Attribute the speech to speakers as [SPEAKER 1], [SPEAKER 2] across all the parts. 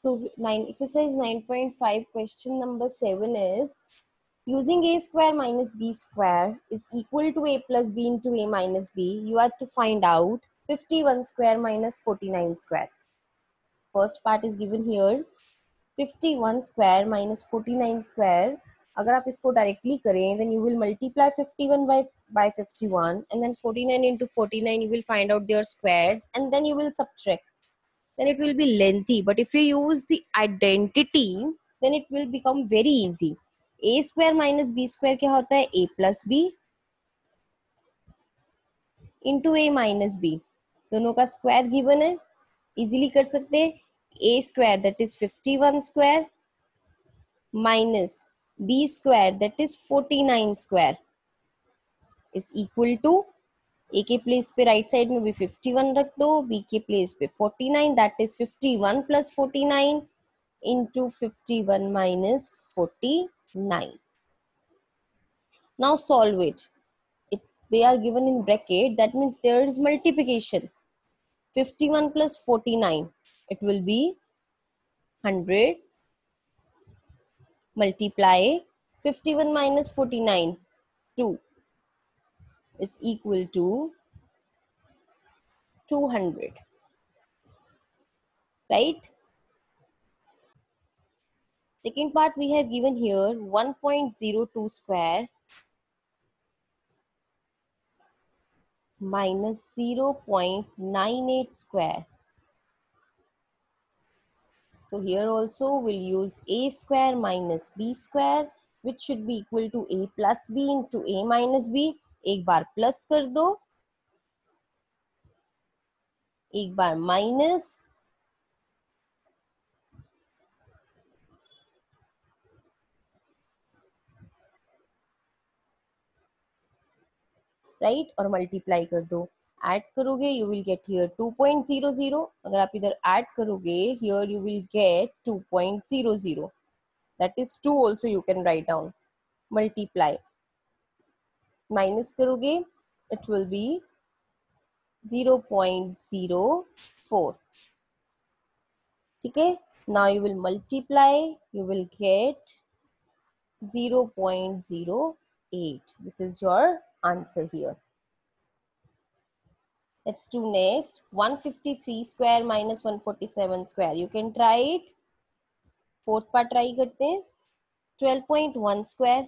[SPEAKER 1] तो exercise 9.5 question number 7 is using a square minus b square is equal to a plus b into a minus b. You are to find out 51 square minus 49 square. First part is given here 51 square minus 49 square. अगर आप इसको directly करें then you will multiply 51 by 51 and then 49 into 49 you will find out their squares and then you will subtract. Then it will be lengthy, but if you use the identity then it will become very easy. A square minus b square क्या होता है? A plus b into a minus b. दोनों का square given है, easily कर सकते हैं. A square that is 51 square minus b square that is 49 square is equal to ए के प्लेस पे राइट साइड में भी 51 रख दो, बी के प्लेस पे 49, that is 51 plus 49 into 51 minus 49. Now solve it. They are given in bracket, that means there is multiplication. 51 plus 49, it will be 100 multiply 51 minus 49, 2 is equal to 200, right? Second part we have given here 1.02 square minus 0.98 square. So here also we'll use a square minus b square which should be equal to a plus b into a minus b. एक बार plus कर दो, एक बार minus, right, और multiply कर दो. Add करोगे you will get here 2.00. अगर आप इधर ऐड करोगे here you will get 2.00. That is 2 also you can write down. Multiply, minus करोगे इट विल बी 0.04. ठीक है. Now you will multiply, you will get 0.08. This is your answer here. Let's do next 153 square minus 147 square. You can try it. Fourth part try करते हैं. 12.1 square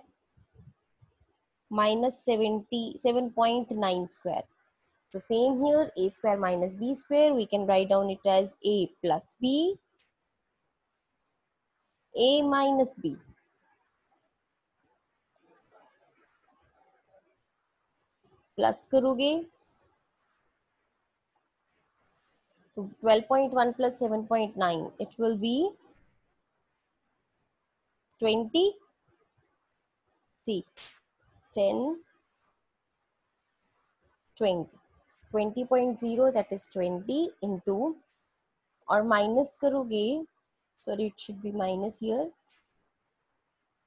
[SPEAKER 1] minus 77.9 square. So same here, a square minus b square. We can write down it as a plus b, a minus b. Plus करोगे तो 12.1 plus 7.9 it will be 20. See, 10, 20. 20.0 that is 20 into, और minus करोगे, sorry it should be minus here.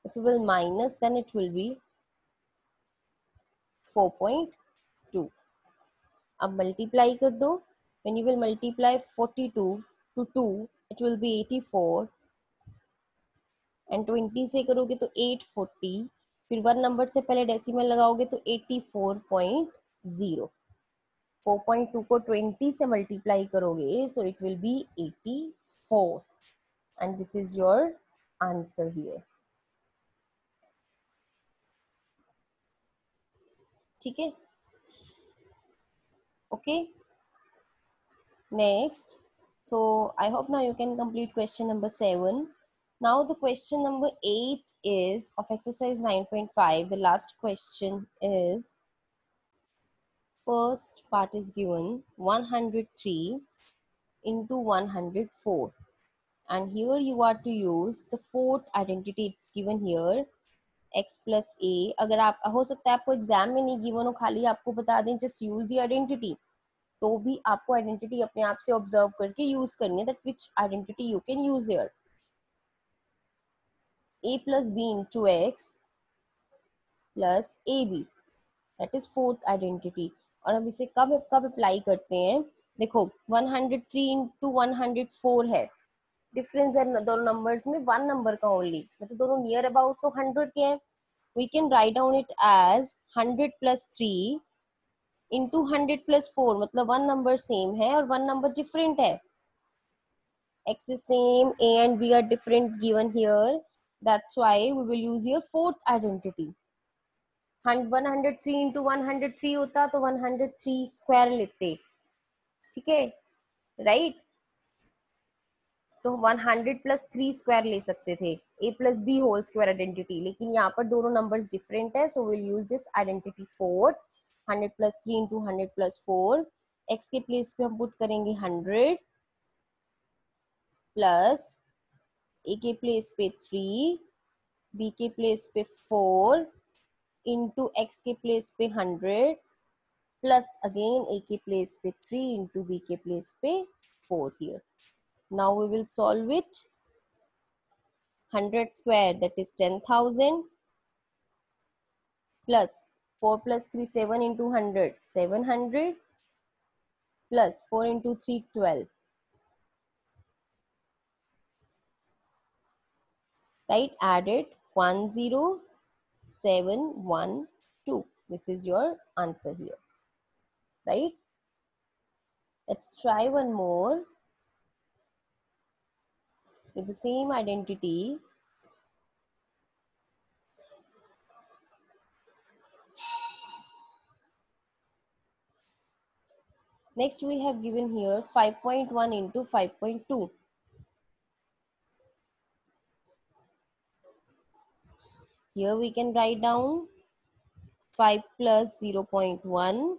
[SPEAKER 1] If you will minus then it will be 4.2. अब multiply कर दो. When you will multiply 42 to 2 it will be 84 and 20 से करोगे तो 840. फिर 1 number से पहले डेसिमल लगाओगे तो 84.0. 4.2 को 20 से मल्टीप्लाई करोगे so it will be 84 and this is your answer here. ठीक है. Okay. Next, so I hope now you can complete question number 7. Now the question number 8 is of exercise 9.5. The last question is, first part is given 103 into 104 and here you are to use the fourth identity. It's given here x plus a. अगर आप हो सकता है आपको exam में नहीं given हो, खाली आपको बता दें just use the identity, तो भी आपको आइडेंटिटी अपने आप से ऑब्जर्व करके यूज करनी है. That which identity you can use here. a plus b into x plus ab, that is fourth identity. और हम इसे कब अप्लाई करते हैं? देखो 103 into 104 है डिफरेंस है दोनों नंबर्स में 1 नंबर का ओनली, मतलब दोनों नियर अबाउट तो 100 के हैं. We can write down it as 100 plus 3 into 100 plus 4, मतलब 1 नंबर सेम है और 1 नंबर डिफरेंट है. X is same, A and B are different given here. That's why we will use here fourth identity. 103 into 103 होता तो 103 square लेते. ठीक है, right. तो 100 प्लस 3 स्क्वायर ले सकते थे, A plus B whole square identity. लेकिन यहाँ पर दोनों नंबर्स डिफरेंट है, so will use this identity fourth. 100 plus 3 into 100 plus 4. X के प्लेस पे हम पुट करेंगे 100 प्लस A के प्लेस पे 3, B के प्लेस पे 4 इंटू X के प्लेस पे 100 प्लस अगेन A के प्लेस पे 3 इंटू B के प्लेस पे 4 here. Now we will solve it. 100 square, that is 10,000, plus 4 plus 3 7 into 100 700, plus 4 into 3 12. Right, add it 10712. This is your answer here. Right, let's try one more with the same identity. Next we have given here 5.1 into 5.2. Here we can write down 5 plus 0.1,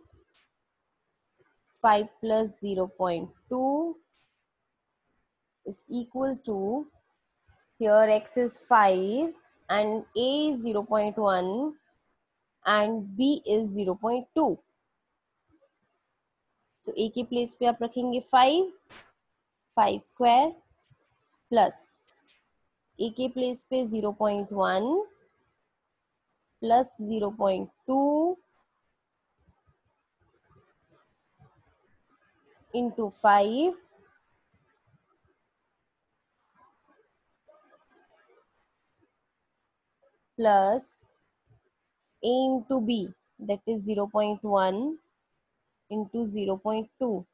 [SPEAKER 1] 5 plus 0.2 is equal to, here X is 5 and A is 0.1 and B is 0.2. तो A के place पे आप रखेंगे 5 square plus A के place पे 0.1 plus 0.2 into 5 plus A into B, that is 0.1 into 0.2.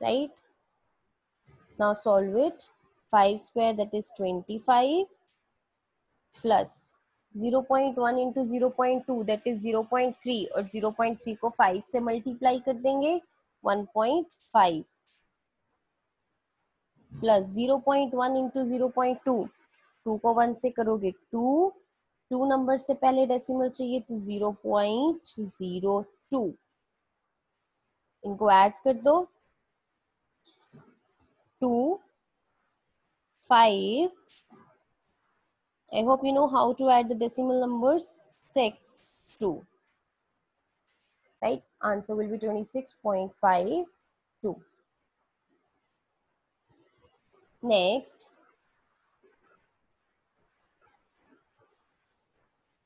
[SPEAKER 1] Right? Now solve it. 5 square, that is 25, plus 0.1 into 0.2, that is 0.3, और 0.3 को 5 से मल्टीप्लाई कर देंगे 1.5, प्लस 0.1 into 0.2, 2 को 1 से करोगे 2 नंबर से पहले डेसिमल चाहिए तो 0.02. इनको ऐड कर दो, 2 5. I hope you know how to add the decimal numbers. 6 2. Right, answer will be 26.52.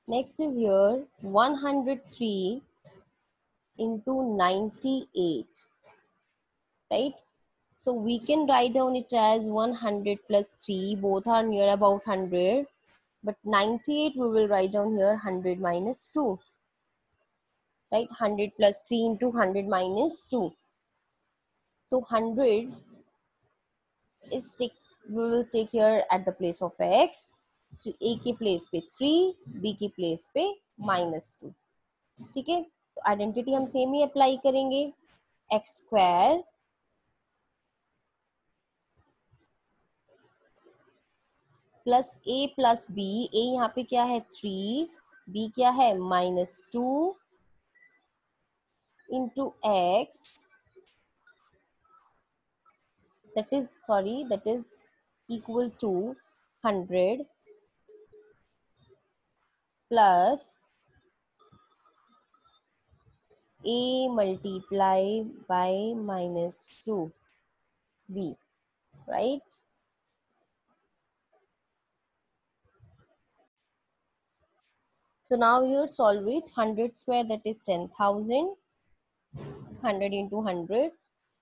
[SPEAKER 1] Next is here 103 into 98. Right, so we can write down it as 100 plus 3, both are near about 100, but 98 we will write down here 100 minus 2. Right, 100 plus 3 into 100 minus 2. So 100 is we will take here at the place of X. A के place पे 3, B के place पे -2. ठीक है, तो identity हम same ही apply करेंगे. X square plus A plus B. A यहाँ पे क्या है 3, B क्या है -2 into x, that is equal to 100 plus A multiply by -2 B. Right, so now here solve it. 100 square, that is 10,000, 100 into 100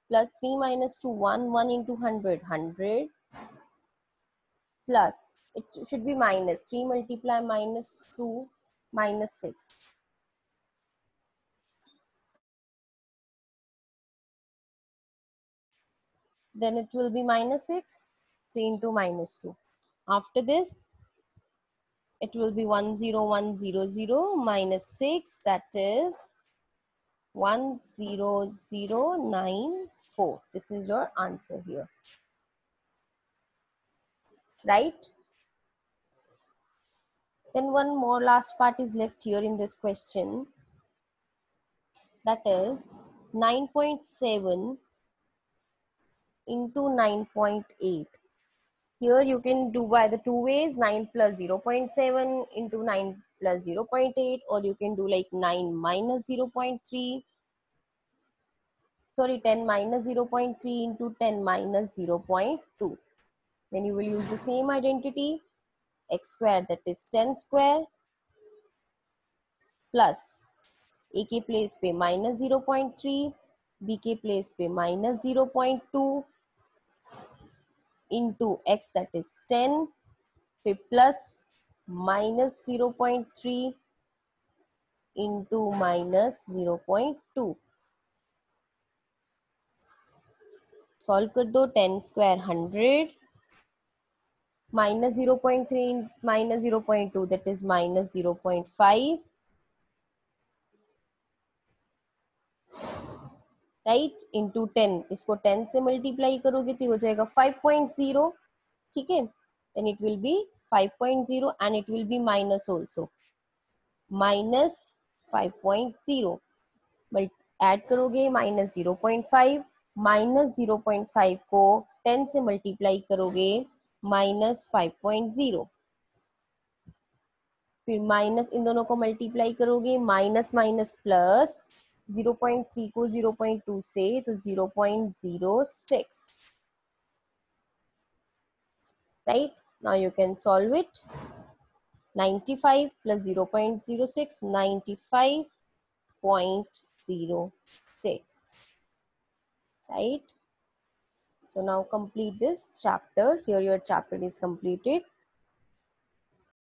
[SPEAKER 1] plus 3 minus 2 1 1 into 100 100 plus it should be minus 3 multiply minus 2 minus 6. Then it will be minus 6, 3 into minus 2. After this, it will be 10100 minus 6, that is 10094. This is your answer here, right? Then one more last part is left here in this question, that is 9.7 into 9.8. Here you can do by the two ways, 9 plus 0.7 into 9 plus 0.8, or you can do like 9 minus 0.3, sorry 10 minus 0.3 into 10 minus 0.2. Then you will use the same identity, x square, that is 10 square, plus a के place पे minus 0.3, b के place पे minus 0.2 into x, that is 10, फिर plus minus 0.3 into minus 0.2. Solve कर दो, 10 square 100 minus 0.3 minus 0.2, that is minus 0.5, right, into 10. इसको 10 से multiply करोगे तो हो जाएगा 5.0. ठीक है, then it will be 5.0 and it will be minus also, minus 5.0. Add करोगे माइनस 0.5, माइनस 0.5 को 10 से मल्टीप्लाई करोगे माइनस 5.0, फिर माइनस इन दोनों को मल्टीप्लाई करोगे माइनस माइनस प्लस, 0.3 को 0.2 से तो 0.06, right? Now you can solve it. 95 plus 0.06, 95.06, right? So now complete this chapter. Here your chapter is completed.